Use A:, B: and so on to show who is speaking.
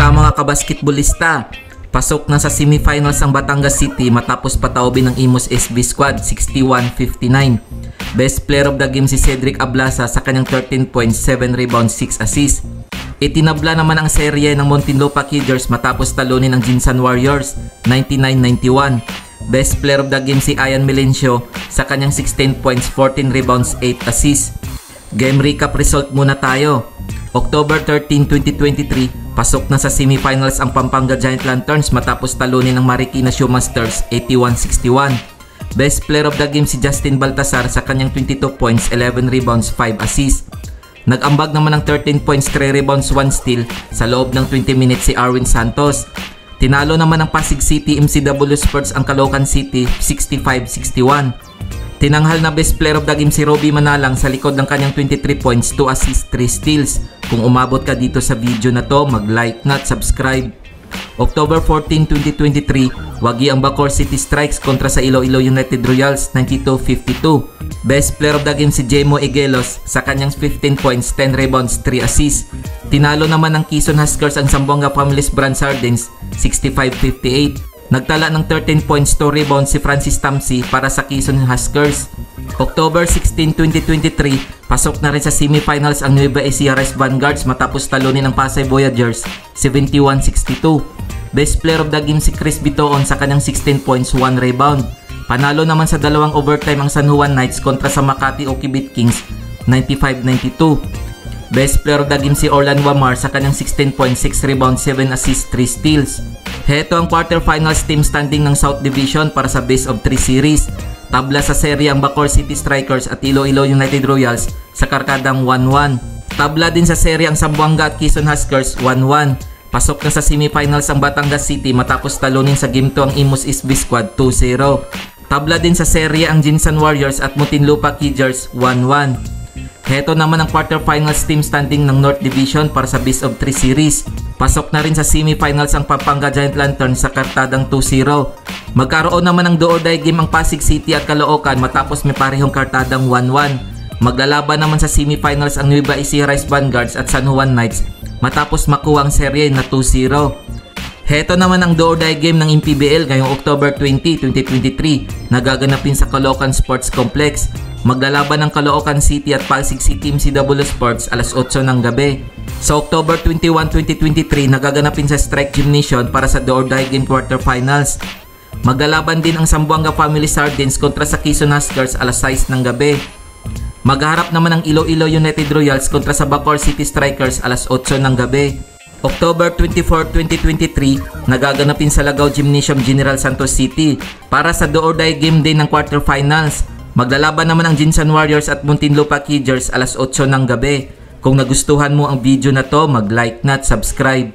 A: Kamusta mga kabasketballista? Pasok na sa semifinals ang Batangas City matapos pataobin ng Imus SB squad 61-59. Best player of the game si Cedric Ablasa sa kanyang 13 points, 7 rebounds, 6 assists. Itinabla naman ang serye ng Muntinlupa Killers matapos talunin ang Jinsan Warriors 99-91. Best player of the game si Ian Melencio sa kanyang 16 points, 14 rebounds, 8 assists. Game recap result muna tayo. October 13, 2023, pasok na sa semifinals ang Pampanga Giant Lanterns matapos talunin ng Marikina Shoemasters 81-61. Best player of the game si Justin Baltasar sa kanyang 22 points, 11 rebounds, 5 assists. Nag-ambag naman ng 13 points, 3 rebounds, 1 steal sa loob ng 20 minutes si Arwin Santos. Tinalo naman ng Pasig City MCW Sports ang Caloocan City 65-61. Tinanghal na best player of the game si Robbie Manalang sa likod ng kanyang 23 points, 2 assists, 3 steals. Kung umabot ka dito sa video na to, mag-like na at subscribe. October 14, 2023, wagi ang Bacoor City Strikes kontra sa Iloilo United Royals 92-52. Best player of the game si Jemo Egelos sa kanyang 15 points, 10 rebounds, 3 assists. Tinalo naman ng Quezon Huskers ang Zamboanga Families Brand Sardines 65-58. Nagtala ng 13 points, 2 rebounds si Francis Tamsi para sa Quezon Huskers. October 16, 2023, pasok na rin sa semifinals ang Nueva Ecija Rice Vanguards matapos talunin ang Pasay Voyagers 71-62. Best player of the game si Chris Bitoon sa kanyang 16 points, 1 rebound. Panalo naman sa dalawang overtime ang San Juan Knights kontra sa Makati Okibit Kings 95-92. Best player of the game si Orlan Wamar sa kanyang 16 points, 6 rebounds, 7 assists, 3 steals. Heto ang quarterfinals team standing ng South Division para sa best of 3 series. Tabla sa serye ang Bacoor City Strikers at Iloilo United Royals sa karkadang 1-1. Tabla din sa serye ang Zamboanga at Quezon Huskers 1-1. Pasok na sa semifinals ang Batangas City matapos talunin sa Game 2 ang Imus SB Squad 2-0. Tabla din sa serye ang Jinsan Warriors at Muntinlupa Killers 1-1. Heto naman ang quarterfinals team standing ng North Division para sa best of 3 series. Pasok na rin sa semifinals ang Pampanga Giant Lanterns sa kartadang 2-0. Magkaroon naman ng do-or-die game ang Pasig City at Caloocan matapos may parehong kartadang 1-1. Maglalaban naman sa semifinals ang Nueva Ecija Rice Vanguards at San Juan Knights matapos makuha ang serye na 2-0. Heto naman ang do-or-die game ng MPBL ngayong October 20, 2023 na gaganapin sa Caloocan Sports Complex. Maglalaban ng Caloocan City at Pasig City MCW Sports alas 8 ng gabi. Sa October 21, 2023, nagaganapin sa Strike Gymnasium para sa do-or-die game quarterfinals. Maglalaban din ang Zamboanga Family Sardines kontra sa Quezon Huskers alas 6 ng gabi. Magharap naman ang Iloilo United Royals kontra sa Bacoor City Strikers alas 8 ng gabi. October 24, 2023, nagaganapin sa Lagaw Gymnasium General Santos City para sa do-or-die game din ng quarterfinals. Maglalaban naman ang Jinsan Warriors at Muntinlupa Killers alas 8 ng gabi. Kung nagustuhan mo ang video na to, mag-like na at subscribe.